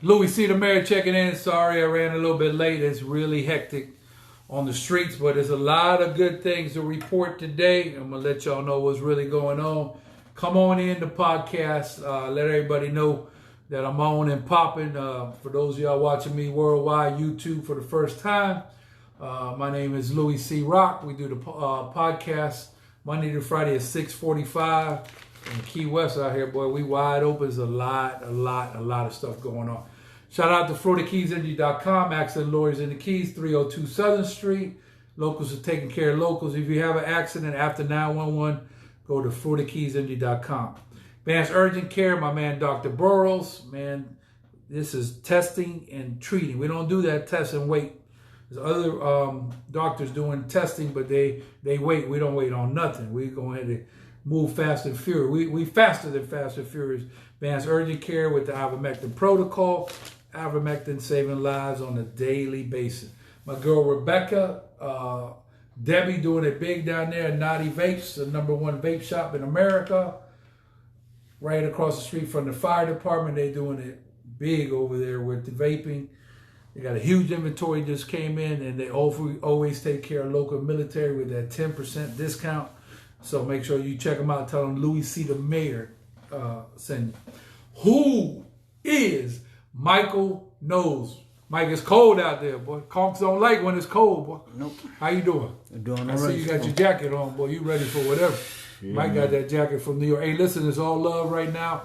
Louie C. the Mayor checking in. Sorry I ran a little bit late. It's really hectic on the streets, but there's a lot of good things to report today. I'm going to let y'all know what's really going on. Come on in the podcast. Let everybody know that I'm on and popping. For those of y'all watching me worldwide, YouTube for the first time, my name is Louie C. Rock. We do the podcast Monday to Friday at 6:45. In Key West out here, boy, we wide open. There's a lot of stuff going on. Shout out to FloridaKeysNG.com, Accident Lawyers in the Keys, 302 Southern Street. Locals are taking care of locals. If you have an accident after 911, go to FloridaKeysNG.com. Advanced Urgent Care, my man Dr. Burrows. Man, this is testing and treating. We don't do that test and wait. There's other doctors doing testing, but they wait. We don't wait on nothing. We go ahead and move fast and furious. We faster than fast and furious. Advanced Urgent Care with the ivermectin protocol. Ivermectin saving lives on a daily basis. My girl Rebecca, Debbie doing it big down there at Naughty Vapes, the #1 vape shop in America. Right across the street from the fire department. They're doing it big over there with the vaping. They got a huge inventory just came in, and they always take care of local military with that 10% discount. So make sure you check them out. Tell them Louie C. the Mayor send you. Who is Michael Knowles? Mike, it's cold out there, boy. Conks don't like when it's cold, boy. Nope. How you doing? I'm doing all I right. see you got your jacket on, boy. You ready for whatever. Yeah, Mike got that jacket from New York. Hey, listen, it's all love right now.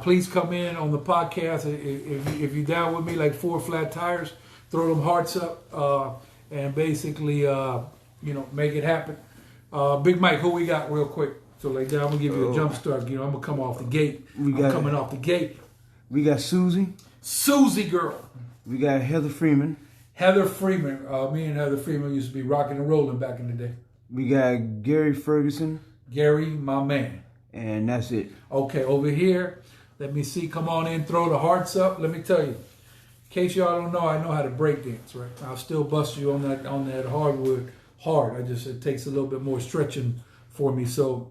Please come in on the podcast. If you're down with me like 4 flat tires, throw them hearts up and basically, make it happen. Big Mike, who we got real quick? So like that, I'm going to give you a jump start. I'm going to come off the gate. I'm coming off the gate. We got Susie. Susie girl. We got Heather Freeman. Heather Freeman. Me and Heather Freeman used to be rocking and rolling back in the day. We got Gary Ferguson. Gary, my man. And that's it. Okay, over here, let me see. Come on in, throw the hearts up. Let me tell you, in case y'all don't know, I know how to break dance, right? I'll still bust you on that hardwood hard. It takes a little bit more stretching for me. So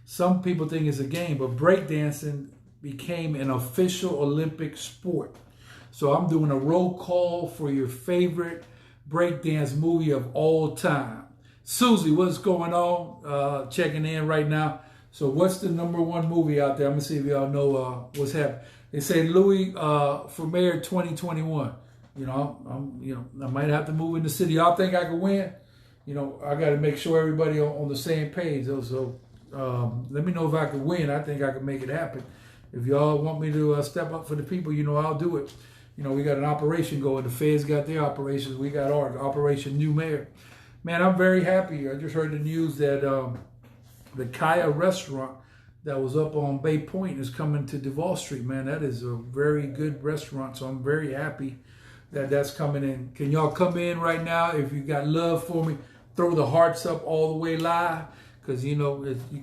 some people think it's a game, but breakdancing became an official Olympic sport. So I'm doing a roll call for your favorite breakdance movie of all time. Susie, what's going on? Checking in right now. So what's the #1 movie out there? I'm gonna see if y'all know what's happening. They say Louie for mayor 2021. I might have to move in the city. Y'all think I can win? I got to make sure everybody on the same page. So let me know if I can win. I think I can make it happen. If y'all want me to step up for the people, I'll do it. We got an operation going. The feds got their operations. We got our Operation New Mayor. Man, I'm very happy. I just heard the news that the Kaya restaurant that was up on Bay Point is coming to Duval Street, man. That is a very good restaurant, so I'm very happy that that's coming in. Can y'all come in right now? If you got love for me, throw the hearts up all the way live, because, you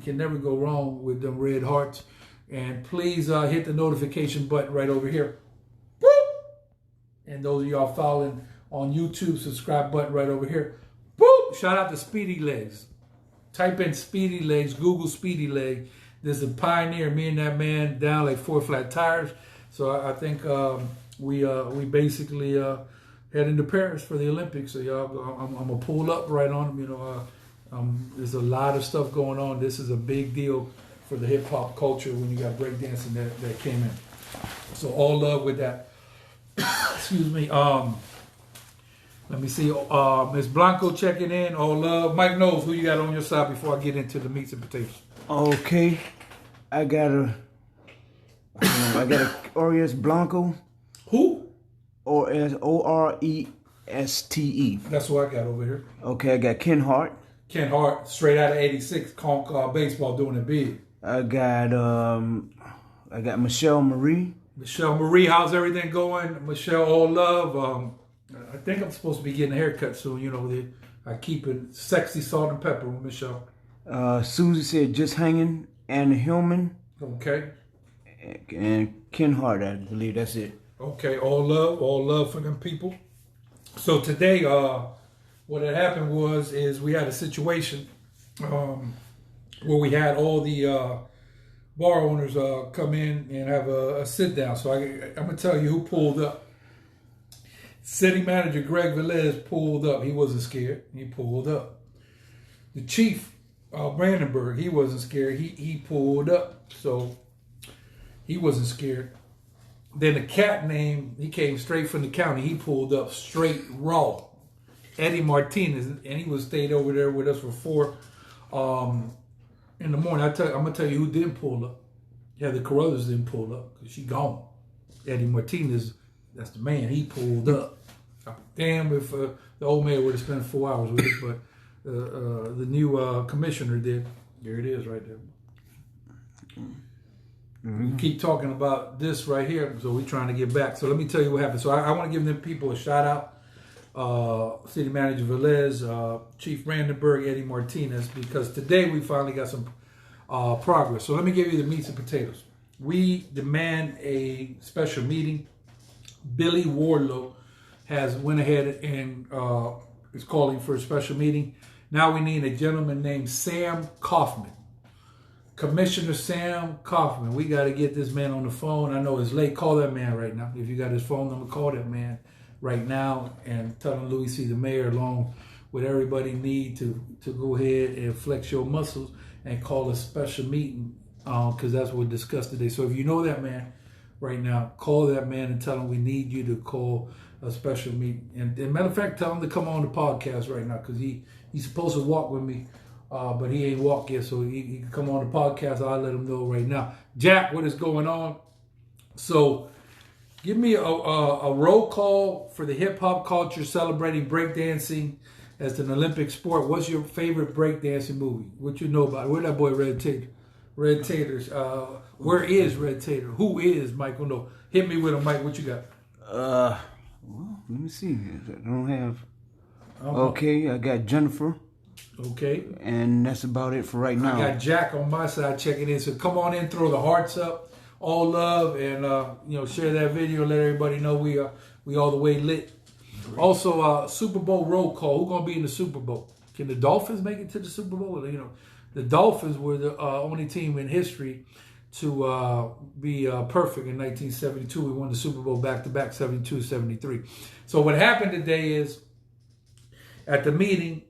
can never go wrong with them red hearts. And please hit the notification button right over here. Boop! And those of y'all following on YouTube, subscribe button right over here. Boop! Shout out to Speedy Legs. Type in Speedy Legs, Google Speedy Leg. There's a pioneer, me and that man down like 4 flat tires. So I think we basically heading to Paris for the Olympics. So y'all, I'm gonna pull up right on them. There's a lot of stuff going on. This is a big deal for the hip hop culture when you got breakdancing that came in. So all love with that. Excuse me. Let me see. Miss Blanco checking in. All love. Mike Knowles, who you got on your side before I get into the meats and potatoes? Okay. I got a Orias Blanco. Who? Oreste. That's what I got over here. Okay, I got Ken Hart. Ken Hart, straight out of '86, conk baseball, doing it big. I got Michelle Marie. Michelle Marie, how's everything going? Michelle, all love. I think I'm supposed to be getting a haircut soon. I keep it sexy, salt and pepper with Michelle. Susie said just hanging. Anna Hillman. Okay. And Ken Hart, I believe that's it. Okay, all love for them people. So today, what had happened is we had a situation where we had all the bar owners come in and have a sit down. So I'm gonna tell you who pulled up. City manager Greg Velez pulled up. He wasn't scared. He pulled up. The chief, Brandenburg, he wasn't scared. He pulled up. So he wasn't scared. Then the cat name, he came straight from the county. He pulled up straight raw. Eddie Martinez, and he was stayed over there with us for 4 in the morning. I'm gonna tell you who didn't pull up. Yeah, the Carruthers didn't pull up because she gone. Eddie Martinez, that's the man. He pulled up. Damn if the old man would have spent 4 hours with it, but the new commissioner did. There it is, right there. We keep talking about this right here, so we're trying to get back. So let me tell you what happened. So I want to give them people a shout out. City Manager Velez, Chief Brandenburg, Eddie Martinez, because today we finally got some progress. So let me give you the meats and potatoes. We demand a special meeting. Billy Warlow has went ahead and is calling for a special meeting. Now we need a gentleman named Sam Kaufman. Commissioner Sam Kaufman. We got to get this man on the phone. I know it's late. Call that man right now. If you got his phone number, call that man right now and tell him Louie C. the mayor, along with everybody, need to go ahead and flex your muscles and call a special meeting because that's what we discussed today. So if you know that man right now, call that man and tell him we need you to call a special meeting. And matter of fact, tell him to come on the podcast right now because he's supposed to walk with me, but he ain't walked yet, so he can come on the podcast. I'll let him know right now. Jack, what is going on? So give me a roll call for the hip-hop culture celebrating breakdancing as an Olympic sport. What's your favorite breakdancing movie? What you know about it? Where that boy Red Tater? Red Taters. Where is Red Tater? Who is Michael? No. Hit me with him, Mike. What you got? Well, let me see. I don't have... Okay, I got Jennifer. Okay. And that's about it for right now. I got Jack on my side checking in. So come on in, throw the hearts up. All love, and share that video. Let everybody know we all the way lit. Great. Also, Super Bowl roll call. Who's gonna be in the Super Bowl? Can the Dolphins make it to the Super Bowl? The Dolphins were the only team in history to be perfect in 1972. We won the Super Bowl back-to-back, 72, 73. So what happened today is at the meeting,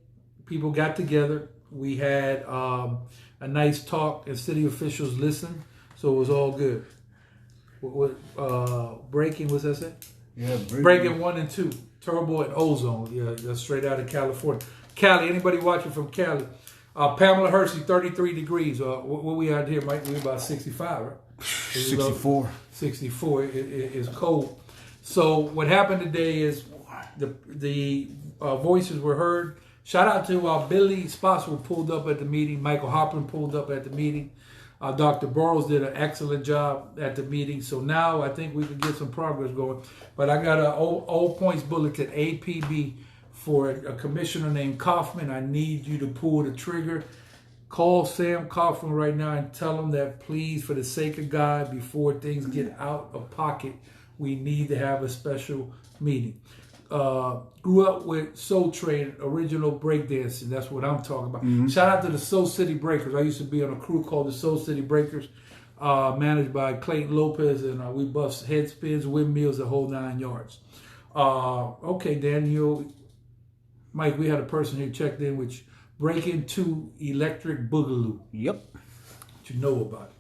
people got together. We had a nice talk, and city officials listened. So it was all good. Breaking, what's that say? Yeah, Breaking 1 and 2. Turbo and Ozone. Yeah, that's straight out of California. Cali, anybody watching from Cali? Pamela Hersey, 33 degrees. What we out here, Mike? We about 65, right? 64. 64. It's cold. So what happened today is the voices were heard. Shout out to Billy Spotswood pulled up at the meeting. Michael Hoppin pulled up at the meeting. Dr. Burrows did an excellent job at the meeting. So now I think we can get some progress going. But I got an all points bulletin, APB, for a commissioner named Kaufman. I need you to pull the trigger. Call Sam Kaufman right now and tell him that, please, for the sake of God, before things get out of pocket, we need to have a special meeting. Grew up with Soul Train, original breakdancing. That's what I'm talking about. Mm-hmm. Shout out to the Soul City Breakers. I used to be on a crew called the Soul City Breakers, managed by Clayton Lopez, and we bust head spins, windmills, the whole 9 yards. Okay, Daniel, Mike, we had a person here checked in with Breaking 2 Electric Boogaloo. Yep. What you know about it.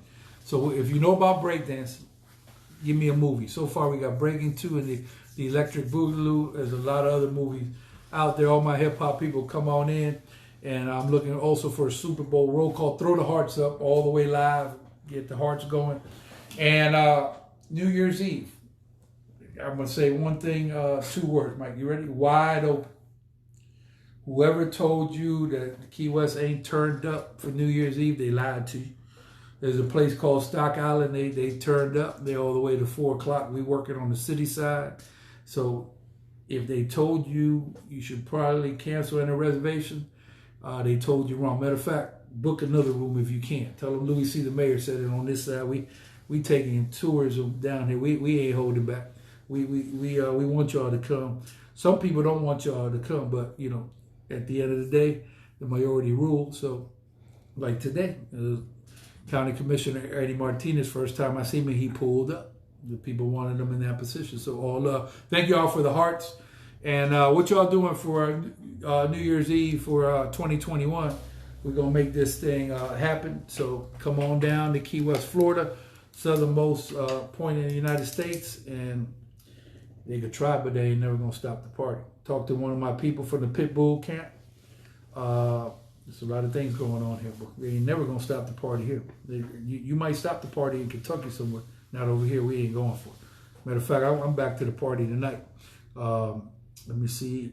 So if you know about breakdancing, give me a movie. So far we got Breaking 2 and the Electric Boogaloo. There's a lot of other movies out there. All my hip-hop people, come on in. And I'm looking also for a Super Bowl roll call. Throw the hearts up all the way live. Get the hearts going. And New Year's Eve. I'm going to say one thing, 2 words, Mike. You ready? Wide open. Whoever told you that Key West ain't turned up for New Year's Eve, they lied to you. There's a place called Stock Island. They turned up. They're all the way to 4 o'clock. We working on the city side. So if they told you you should probably cancel in a reservation, they told you wrong. Matter of fact, book another room if you can. Tell them Louie C. the mayor said it on this side. We taking tours down here. We ain't holding back. We want y'all to come. Some people don't want y'all to come, but at the end of the day, the majority rule. So like today, County Commissioner Eddie Martinez, first time I seen him, he pulled up. The people wanted him in that position. So all thank y'all for the hearts. And what y'all doing for New Year's Eve for 2021? We're going to make this thing happen. So come on down to Key West, Florida, southernmost point in the United States. And they could try, but they ain't never going to stop the party. Talked to one of my people from the Pitbull camp. There's a lot of things going on here, but they ain't never going to stop the party here. You might stop the party in Kentucky somewhere. Not over here. We ain't going for it. Matter of fact, I'm back to the party tonight. Let me see.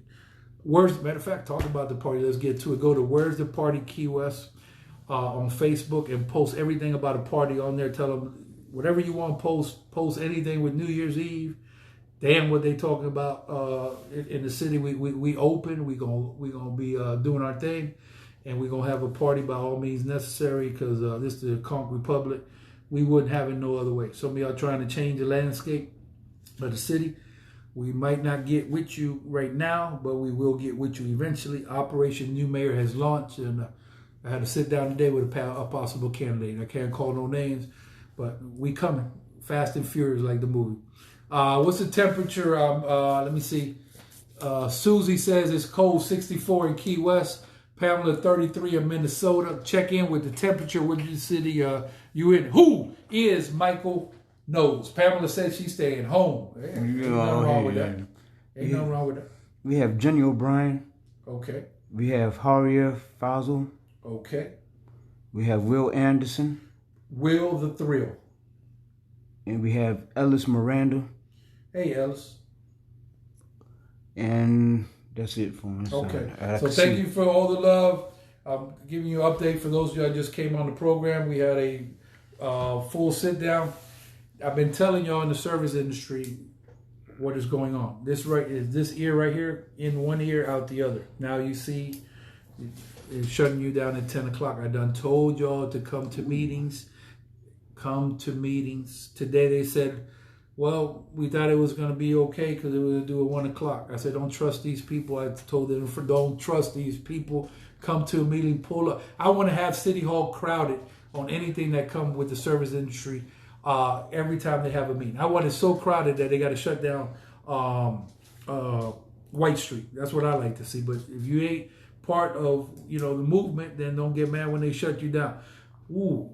Matter of fact, talk about the party. Let's get to it. Go to Where's the Party Key West on Facebook and post everything about a party on there. Tell them whatever you want to post. Post anything with New Year's Eve. Damn, what they talking about in the city. We open. We gonna be doing our thing, and we gonna have a party by all means necessary because this is the Conch Republic. We wouldn't have it no other way. Some of y'all trying to change the landscape of the city. We might not get with you right now, but we will get with you eventually. Operation New Mayor has launched, and I had to sit down today with a possible candidate. I can't call no names, but we coming fast and furious like the movie. What's the temperature? Let me see. Susie says it's cold, 64 in Key West. Pamela, 33 in Minnesota. Check in with the temperature. Which city you in? Who is Miachael Knowles? Pamela said she's staying home. Ain't nothing wrong with that. Ain't nothing wrong with that. We have Jenny O'Brien. Okay. We have Haria Fazal. Okay. We have Will Anderson. Will the Thrill. And we have Ellis Miranda. Hey, Ellis. And that's it for us. Okay. So thank you for all the love. I'm giving you an update for those of you that just came on the program. We had a full sit down. I've been telling y'all in the service industry what is going on. This ear right here, in one ear, out the other. Now you see it's shutting you down at 10 o'clock. I done told y'all to come to meetings. Come to meetings. Today they said, well, we thought it was going to be okay because it was going to do at 1 o'clock. I said, don't trust these people. I told them, don't trust these people. Come to a meeting, pull up. I want to have City Hall crowded on anything that comes with the service industry every time they have a meeting. I want it so crowded that they got to shut down White Street. That's what I like to see. But if you ain't part of the movement, then don't get mad when they shut you down. Ooh,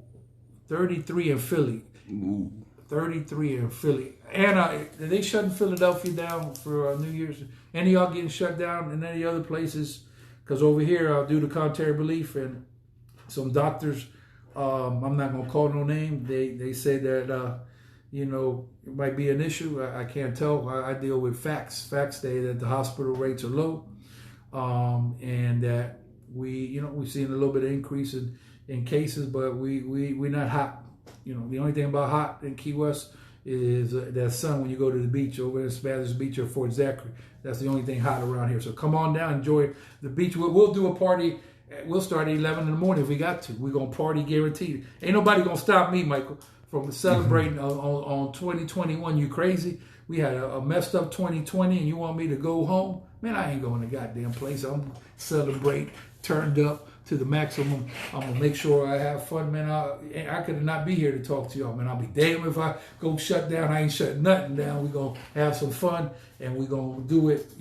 33 in Philly. Ooh. 33 in Philly. And are they shutting Philadelphia down for New Year's? Any of y'all getting shut down in any other places? Because over here, due to contrary belief and some doctors, I'm not going to call no name, they say that, it might be an issue. I can't tell. I deal with facts. Facts say that the hospital rates are low and that we've seen a little bit of increase in cases, but we're not hot. The only thing about hot in Key West is that sun when you go to the beach over in Spanish Beach or Fort Zachary. That's the only thing hot around here. So come on down, enjoy the beach. We'll do a party. We'll start at 11 in the morning if we got to. We're going to party guaranteed. Ain't nobody going to stop me, Michael, from celebrating on 2021. You crazy? We had a messed up 2020 and you want me to go home? Man, I ain't going to goddamn place. I'm celebrate, turned up to the maximum. I'm going to make sure I have fun, man. I could not be here to talk to y'all, man. I'll be damned if I go shut down. I ain't shutting nothing down. We're going to have some fun, and we're going to do it,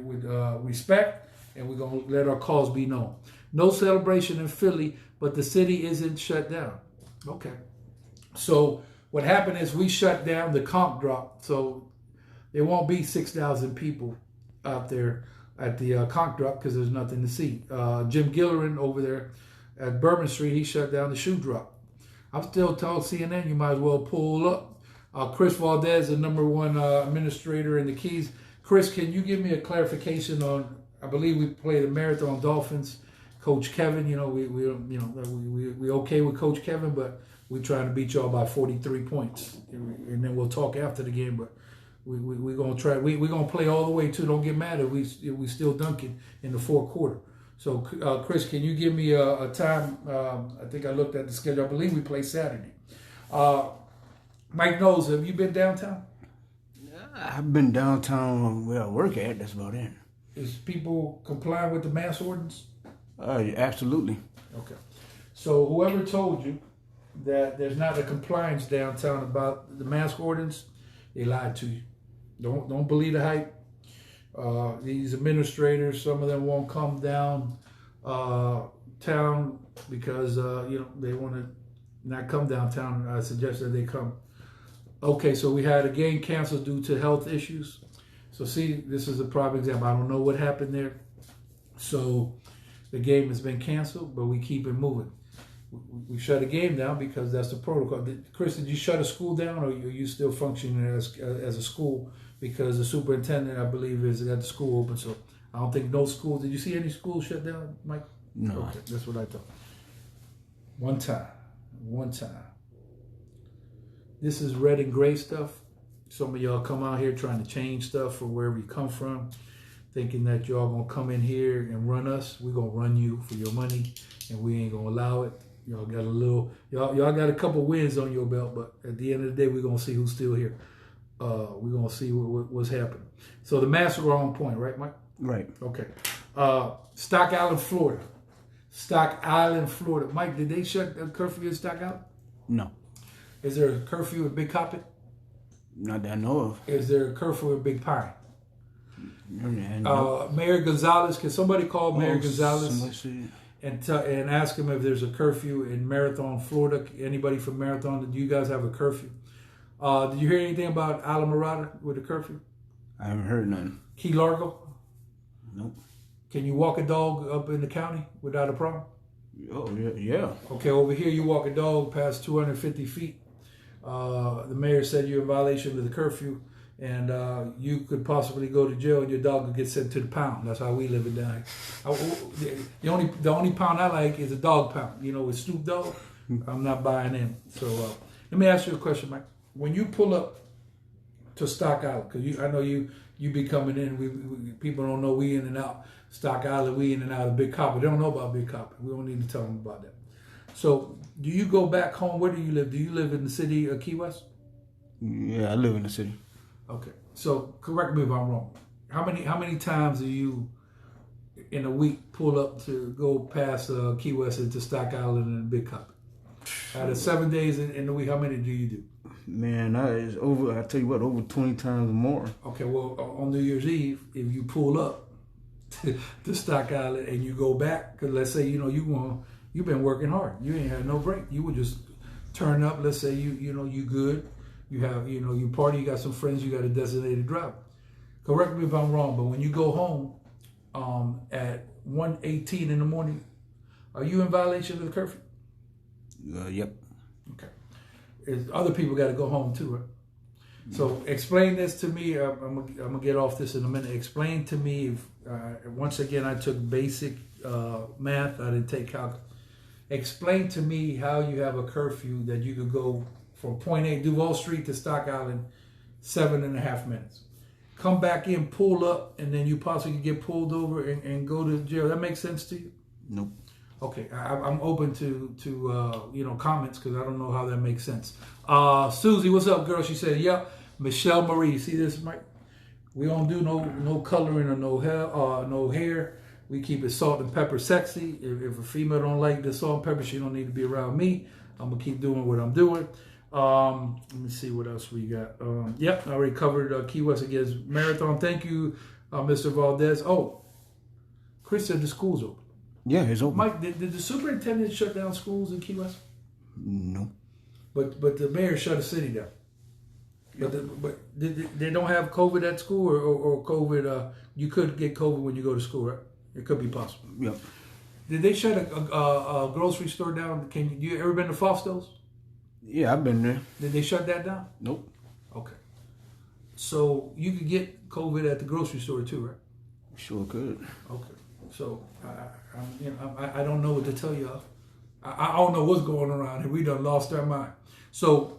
with respect, and we're going to let our cause be known. No celebration in Philly, but the city isn't shut down. Okay. So what happened is we shut down, the comp dropped, so there won't be 6,000 people out there at the conch drop because there's nothing to see. Jim Gillerin over there at Bourbon Street, he shut down the shoe drop. I'm still telling CNN you might as well pull up. Chris Valdez, the #1 administrator in the Keys. Chris, can you give me a clarification on? I believe we play the Marathon Dolphins. Coach Kevin, we okay with Coach Kevin, but we're trying to beat y'all by 43 points, and then we'll talk after the game. But we're gonna try. We're gonna play all the way too. Don't get mad if we still dunking in the fourth quarter. So, Chris, can you give me a time? I think I looked at the schedule. I believe we play Saturday. Mike Knowles, have you been downtown? I've been downtown where I work at. That's about it. Is people complying with the mask ordinance? Absolutely. Okay. So whoever told you that there's not a compliance downtown about the mask ordinance, they lied to you. Don't believe the hype. These administrators, some of them won't come down town because they want to not come downtown. I suggest that they come. Okay, so we had a game canceled due to health issues. So see, this is a prime example. I don't know what happened there. So the game has been canceled, but we keep it moving. We shut a game down because that's the protocol. Chris, did you shut a school down, or are you still functioning as a school? Because the superintendent, I believe, is got the school open. So I don't think no schools. Did you see any schools shut down, Mike? No. Okay, that's what I thought. One time. This is red and gray stuff. Some of y'all come out here trying to change stuff from wherever you come from, thinking that y'all gonna come in here and run us. We're gonna run you for your money, and we ain't gonna allow it. Y'all got a couple wins on your belt, but at the end of the day, we're gonna see who's still here. We're gonna see what's happening. So the masks are on point, right, Mike? Right. Okay. Stock Island, Florida. Mike, did they shut the curfew in Stock Island? No. Is there a curfew in Big Coppin? Not that I know of. Is there a curfew in Big Pine? No. Mayor Gonzalez, can somebody call Mayor Gonzalez and ask him if there's a curfew in Marathon, Florida? Anybody from Marathon, do you guys have a curfew? Did you hear anything about Alamorada with a curfew? I haven't heard nothing. Key Largo? Nope. Can you walk a dog up in the county without a problem? Oh, yeah. Okay, over here you walk a dog past 250 feet. The mayor said you're in violation of the curfew, and you could possibly go to jail, and your dog could get sent to the pound. That's how we live it down here. The only pound I like is a dog pound. With Snoop Dogg, I'm not buying in. So let me ask you a question, Mike. When you pull up to Stock Island, because I know you be coming in. We people don't know we in and out. Stock Island, we in and out of Big Copper. They don't know about Big Copper. We don't need to tell them about that. So, do you go back home? Where do you live? Do you live in the city of Key West? Yeah, I live in the city. Okay. So, correct me if I'm wrong. How many times do you in a week pull up to go past Key West into Stock Island and Big Copper? Out of 7 days in the week, how many do you do? Man, I tell you what, over 20 times or more. Okay, well, on New Year's Eve, if you pull up to Stock Island and you go back, because let's say you've been working hard, you ain't had no break, you would just turn up. Let's say you good, you have you party, you got some friends, you got a designated driver. Correct me if I'm wrong, but when you go home at 1:18 in the morning, are you in violation of the curfew? Yep. Okay. Other people got to go home too, right? So explain this to me. I'm gonna get off this in a minute. Explain to me. Once again, I took basic math. I didn't take calculus. Explain to me how you have a curfew that you could go from point A, Duval Street to Stock Island, 7.5 minutes. Come back in, pull up, and then you possibly get pulled over and go to jail. That makes sense to you? Nope. Okay, I'm open to comments because I don't know how that makes sense. Susie, what's up, girl? She said, "Yep." Michelle Marie, see this, Mike? We don't do no coloring or no hair. We keep it salt and pepper sexy. If a female don't like the salt and pepper, she don't need to be around me. I'm gonna keep doing what I'm doing. Let me see what else we got. Yep, I already covered Key West against Marathon. Thank you, Mr. Valdez. Oh, Chris said the school's open. Yeah, it's open. Mike, did the superintendent shut down schools in Key West? No. But the mayor shut the city down. But they don't have COVID at school or COVID. You could get COVID when you go to school, right? It could be possible. Yep. Did they shut a grocery store down? You ever been to Fausto's? Yeah, I've been there. Did they shut that down? Nope. Okay. So you could get COVID at the grocery store too, right? Sure could. Okay. So I don't know what to tell y'all. I don't know what's going around here. We done lost our mind. So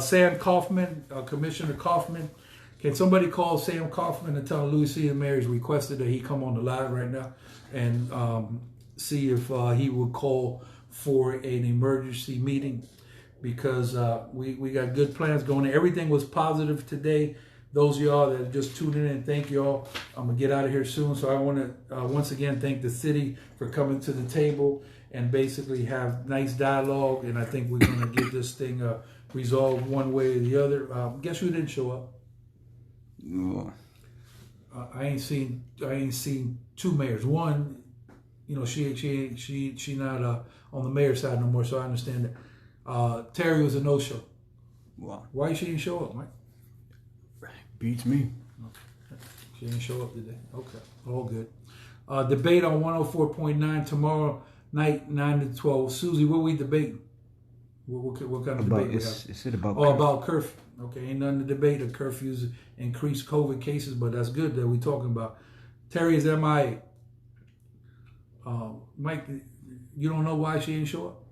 Sam Kaufman, Commissioner Kaufman, can somebody call Sam Kaufman and tell him Louie C. and Mary's requested that he come on the live right now and see if he would call for an emergency meeting because we got good plans going. Everything was positive today. Those of y'all that are just tuning in, thank y'all. I'm going to get out of here soon. So I want to once again thank the city for coming to the table and basically have nice dialogue. And I think we're going to get this thing resolved one way or the other. Guess who didn't show up? No. I ain't seen two mayors. One, she not on the mayor's side no more, so I understand that. Terry was a no-show. Wow. Why she didn't show up, Mike? Beats me. Okay. She didn't show up today. Okay, all good. Debate on 104.9 tomorrow night, 9 to 12. Susie, what we debating? What kind of debate we have? Is it about curfew? About curfew. Okay, ain't nothing to debate. The curfews increased COVID cases, but that's good that we talking about. Terry is MIA. Mike, you don't know why she didn't show up?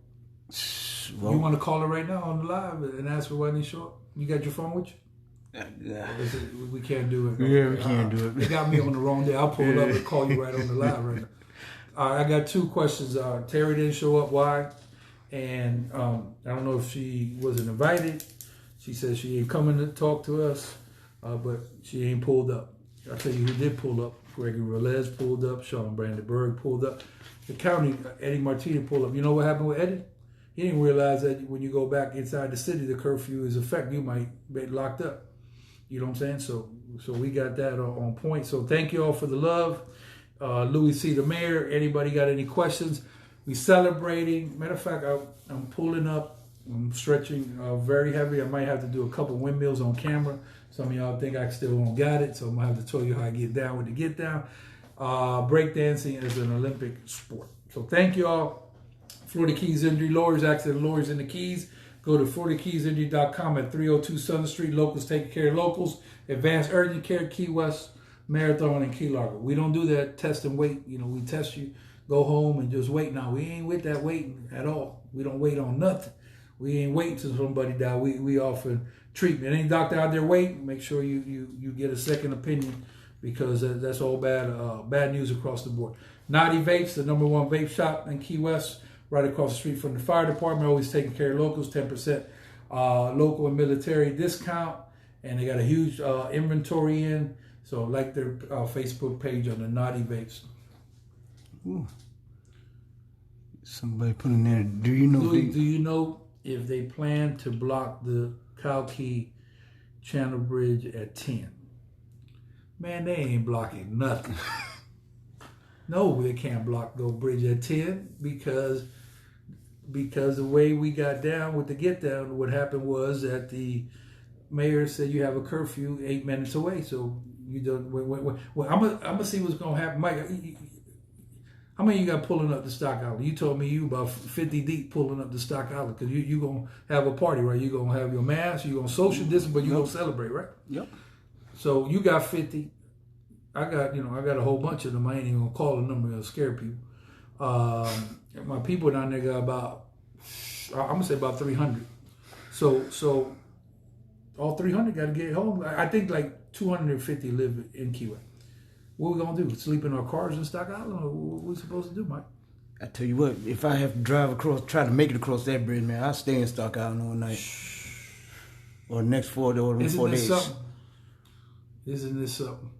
Well, you want to call her right now on the live and ask her why she didn't show up? You got your phone with you? We can't do it. Yeah, we can't do it. They got me on the wrong day. I'll pull it up and call you right on the live right now. I got two questions. Terry didn't show up. Why? And I don't know if she wasn't invited. She said she ain't coming to talk to us, but she ain't pulled up. I'll tell you who did pull up. Gregory Velez pulled up. Sean Brandenburg pulled up. The county, Eddie Martinez pulled up. You know what happened with Eddie? He didn't realize that when you go back inside the city, the curfew is effect. You might be locked up. You know what I'm saying? So we got that on point. So thank you all for the love. Louie C. the mayor. Anybody got any questions? We celebrating. Matter of fact, I'm pulling up. I'm stretching very heavy. I might have to do a couple windmills on camera. Some of y'all think I still won't got it, so I'm gonna have to tell you how I get down with the get down. Breakdancing is an Olympic sport. So thank you all. Florida Keys Injury Lawyers, accident lawyers in the Keys. Go to FloridaKeysInjury.com at 302 Southern Street. Locals taking care of locals. Advanced urgent care, Key West, Marathon, and Key Largo. We don't do that test and wait. We test you, go home and just wait. Now, we ain't with that waiting at all. We don't wait on nothing. We ain't waiting till somebody die. We offer treatment. Any doctor out there waiting, make sure you get a second opinion, because that's all bad news across the board. Naughty Vapes, the #1 vape shop in Key West, right across the street from the fire department, always taking care of locals, 10% local and military discount, and they got a huge inventory in. So like their Facebook page on the Naughty Vapes. Ooh. Somebody put in there, do you know? Louie, do you know if they plan to block the Cow Key Channel Bridge at 10? Man, they ain't blocking nothing. No, they can't block the bridge at 10 because the way we got down with the get down, what happened was that the mayor said you have a curfew 8 minutes away. So you don't. Well, I'm gonna see what's gonna happen, Mike. How many you got pulling up the stock outlet? You told me you about 50 deep pulling up the stock outlet, because you gonna have a party, right? You gonna have your mask, you gonna social distance, but you gonna celebrate, right? Yep. So you got 50. I got a whole bunch of them. I ain't even gonna call the number, to scare people. My people down there got about, I'm gonna say about 300. So all 300 got to get home. I think like 250 live in Key West. What we gonna do? Sleep in our cars in Stock Island? Or what we supposed to do, Mike? I tell you what, if I have to drive across, try to make it across that bridge, man, I'll stay in Stock Island all night. Or next 4 days. Isn't this something?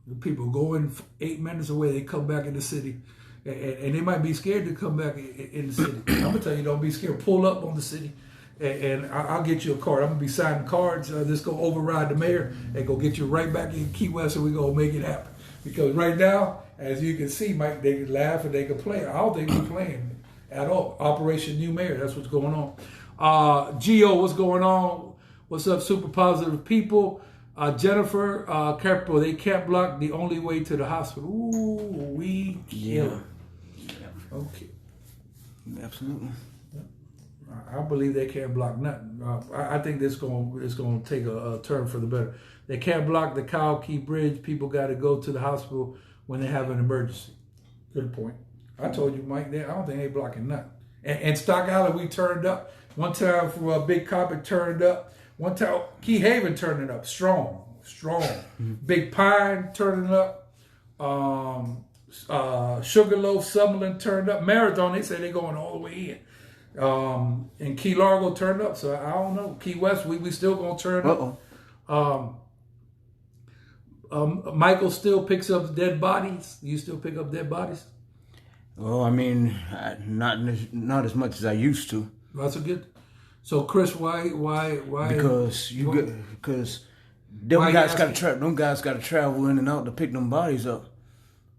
The people going 8 minutes away, they come back in the city, and they might be scared to come back in the city. I'm gonna tell you, don't be scared. Pull up on the city, and I'll get you a card. I'm gonna be signing cards. Just go override the mayor and go get you right back in Key West, and we gonna make it happen. Because right now, as you can see, Mike, they can laugh and they can play. I don't think we're playing at all. Operation New Mayor, that's what's going on. Gio, what's going on? What's up, super positive people? Jennifer, careful, they can't block the only way to the hospital. Ooh, we kill. Yeah. Okay. Absolutely. I believe they can't block nothing. I think it's going to take a turn for the better. They can't block the Cow Key Bridge. People got to go to the hospital when they have an emergency. Good point. I told you, Mike, I don't think they blocking nothing. And Stock Island, we turned up. One time for a Big Carpet turned up. One time, Key Haven turning up. Strong. Big Pine turning up. Sugarloaf, Summerlin turned up. Marathon, they say they're going all the way in. And Key Largo turned up. So I don't know. Key West, we still going to turn up. Michael still picks up dead bodies. You still pick up dead bodies? Well, I mean, not as much as I used to. That's a good. So, Chris, why? Because them guys got to travel in and out to pick them bodies up.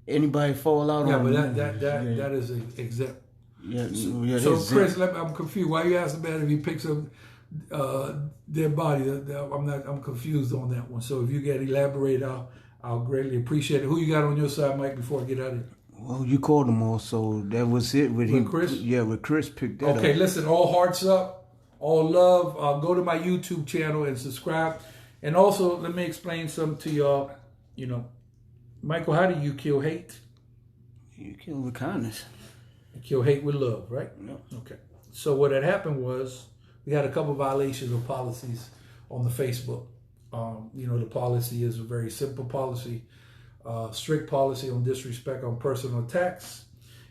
Anybody fall out Yeah, on but that is exempt. Yeah, so Chris, I'm confused. Why you ask the man if he picks up their body? I'm confused on that one. So if you get elaborate, I'll greatly appreciate it. Who you got on your side, Mike? Before I get out of here. Well, you called them all, so that was it with him. Chris? Yeah, with Chris picked that up. Okay, listen, all hearts up, all love. Go to my YouTube channel and subscribe. And also, let me explain something to y'all. You know, Michael, how do you kill hate? You kill with kindness. You kill hate with love, right? No. Okay. So what had happened was we had a couple of violations of policies on the Facebook. You know, the policy is a very simple policy. Strict policy on disrespect on personal attacks.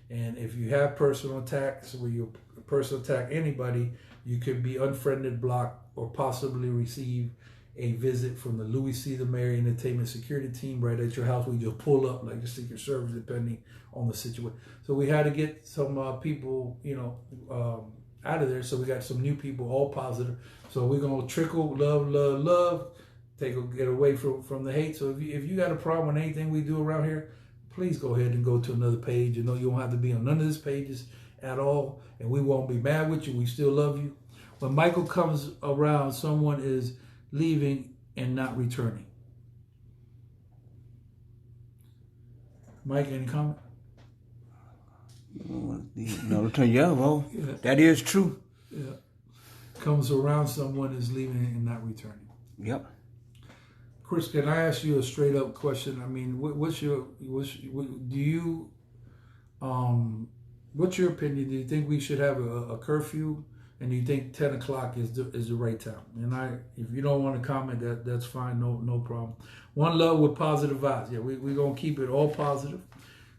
And if you have personal attacks where you personal attack anybody, you could be unfriended, blocked, or possibly receive a visit from the Louie the Mayor Entertainment Security Team right at your house where you just pull up like the Secret Service depending on the situation. So we had to get some people, you know, out of there. So we got some new people, all positive. So we're going to trickle love. Get away from the hate. So if you got a problem with anything we do around here, please go ahead and go to another page. You know, you don't have to be on none of these pages at all, and we won't be mad with you. We still love you. When Michael comes around, someone is leaving and not returning. Mike, any comment? No, yeah, well, yeah. That is true. Yeah, comes around, someone is leaving and not returning. Yep. Chris, can I ask you a straight up question? I mean, what's your opinion? Do you think we should have a curfew? And do you think 10 o'clock is the right time? And if you don't want to comment, that's fine, no problem. One love with positive vibes. Yeah, we're gonna keep it all positive.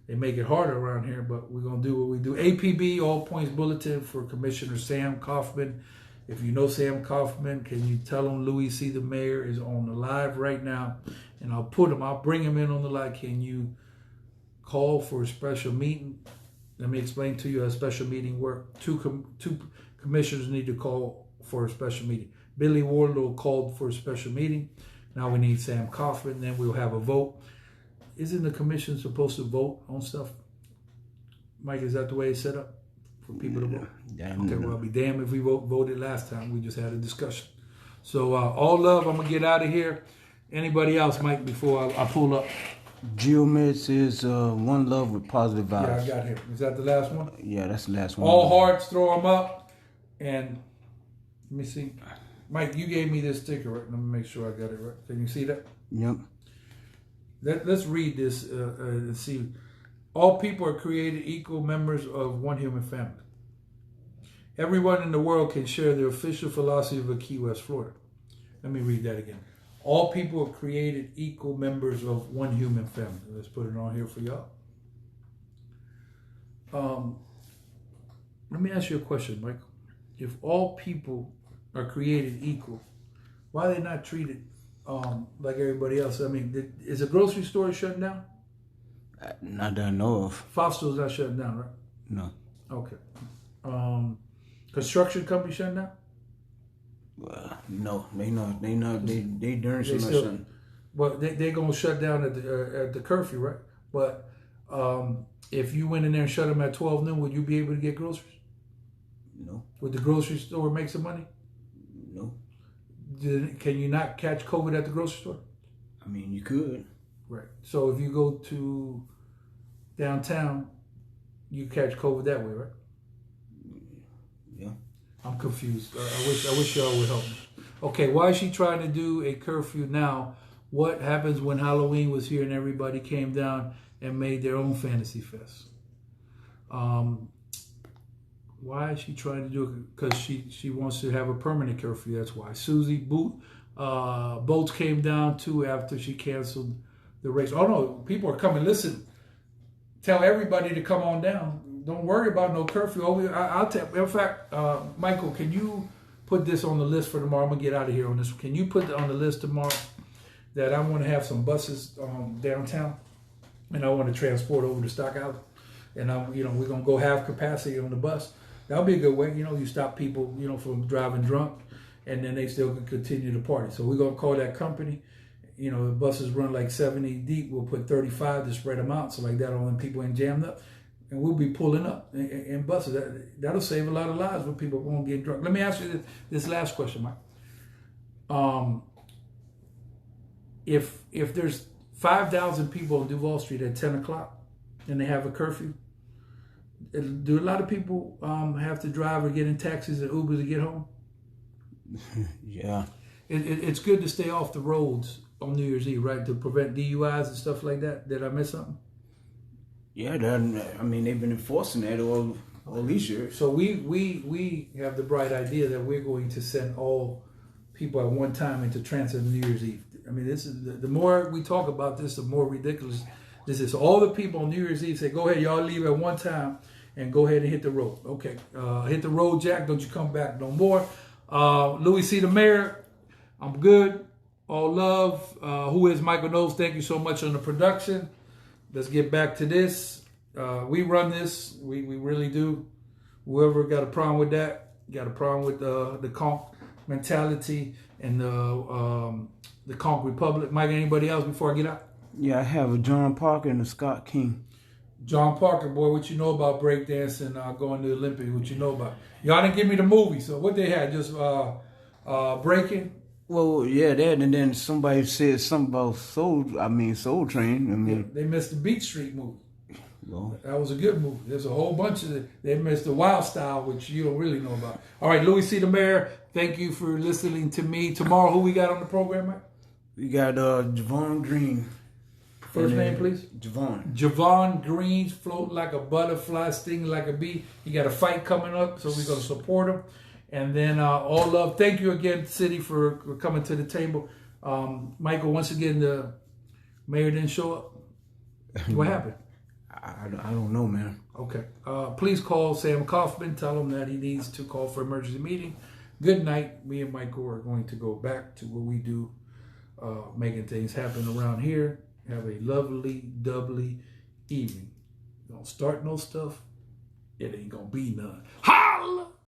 They make it harder around here, but we're gonna do what we do. APB, All Points Bulletin for Commissioner Sam Kaufman. If you know Sam Kaufman, can you tell him Louie the Mayor is on the live right now? And I'll bring him in on the live. Can you call for a special meeting? Let me explain to you how a special meeting works. Two commissioners need to call for a special meeting. Billy Wardlow called for a special meeting. Now we need Sam Kaufman. Then we'll have a vote. Isn't the commission supposed to vote on stuff? Mike, is that the way it's set up? For people to vote. Okay, well, I'll be damned if we voted last time. We just had a discussion. So, all love. I'm going to get out of here. Anybody else, Mike, before I pull up? Geomits is one love with positive vibes. Yeah, I got him. Is that the last one? Yeah, that's the last one. All hearts, throw them up. And let me see. Mike, you gave me this sticker, right? Let me make sure I got it right. Can you see that? Yep. Let's read this and see. All people are created equal members of one human family. Everyone in the world can share the official philosophy of Key West, Florida. Let me read that again. All people are created equal members of one human family. Let's put it on here for y'all. Let me ask you a question, Michael. If all people are created equal, why are they not treated like everybody else? I mean, is a grocery store shutting down? Not that I know of. Fossil's not shutting down, right? No. Okay. Construction company shutting down? Well, no, they not. They darn sure not shutting. Well, they're gonna shut down at the curfew, right? But if you went in there and shut them at 12 noon, would you be able to get groceries? No. Would the grocery store make some money? No. Can you not catch COVID at the grocery store? I mean, you could. Right. So if you go to downtown, you catch COVID that way, right? Yeah. I'm confused. I wish y'all would help me. Okay, why is she trying to do a curfew now? What happens when Halloween was here and everybody came down and made their own fantasy fest? Why is she trying to do it? Because she wants to have a permanent curfew. That's why. Susie Boats came down too after she canceled the race. Oh no, people are coming. Listen, tell everybody to come on down. Don't worry about no curfew. I'll tell. In fact, Michael, can you put this on the list for tomorrow? I'm gonna get out of here on this. Can you put on the list tomorrow that I want to have some buses downtown, and I want to transport over to Stock Island, and we're gonna go half capacity on the bus. That'll be a good way. You stop people, from driving drunk, and then they still can continue to party. So we're gonna call that company. The buses run like 70 deep. We'll put 35 to spread them out, so like that, when people ain't jammed up, and we'll be pulling up in buses. That'll save a lot of lives when people won't get drunk. Let me ask you this last question, Mike. If there's 5,000 people on Duval Street at 10 o'clock and they have a curfew, do a lot of people have to drive or get in taxis or Ubers to get home? Yeah. It's good to stay off the roads on New Year's Eve, right? To prevent DUIs and stuff like that. Did I miss something? Yeah, they've been enforcing that all these years. So we have the bright idea that we're going to send all people at one time into transit on New Year's Eve. I mean, this is the more we talk about this, the more ridiculous this is. So all the people on New Year's Eve say, "Go ahead, y'all leave at one time and go ahead and hit the road." Okay, hit the road, Jack. Don't you come back no more. Louie C. the Mayor, I'm good. All love. Who is Michael Knowles? Thank you so much on the production. Let's get back to this. We run this. We really do. Whoever got a problem with that, got a problem with the conch mentality and the conch republic. Mike, anybody else before I get out? Yeah, I have a John Parker and a Scott King. John Parker, boy, what you know about breakdancing, going to the Olympics? What you know about? Y'all didn't give me the movie, so what they had? Just breaking? Well, yeah, that, and then somebody said something about Soul Train. Yeah, they missed the Beach Street movie. Well, that was a good movie. There's a whole bunch of it. They missed the Wild Style, which you don't really know about. All right, Louie C. the Mayor, thank you for listening to me. Tomorrow, who we got on the program, Mike? We got Javon Green. First name, please? Javon. Javon Green's floating like a butterfly, stinging like a bee. He got a fight coming up, so we're going to support him. And then all love. Thank you again, City, for coming to the table. Michael, once again, the mayor didn't show up. What happened? I don't know, man. Okay. Please call Sam Kaufman. Tell him that he needs to call for emergency meeting. Good night. Me and Michael are going to go back to what we do, making things happen around here. Have a lovely, doubly evening. Don't start no stuff. It ain't going to be none. Ha!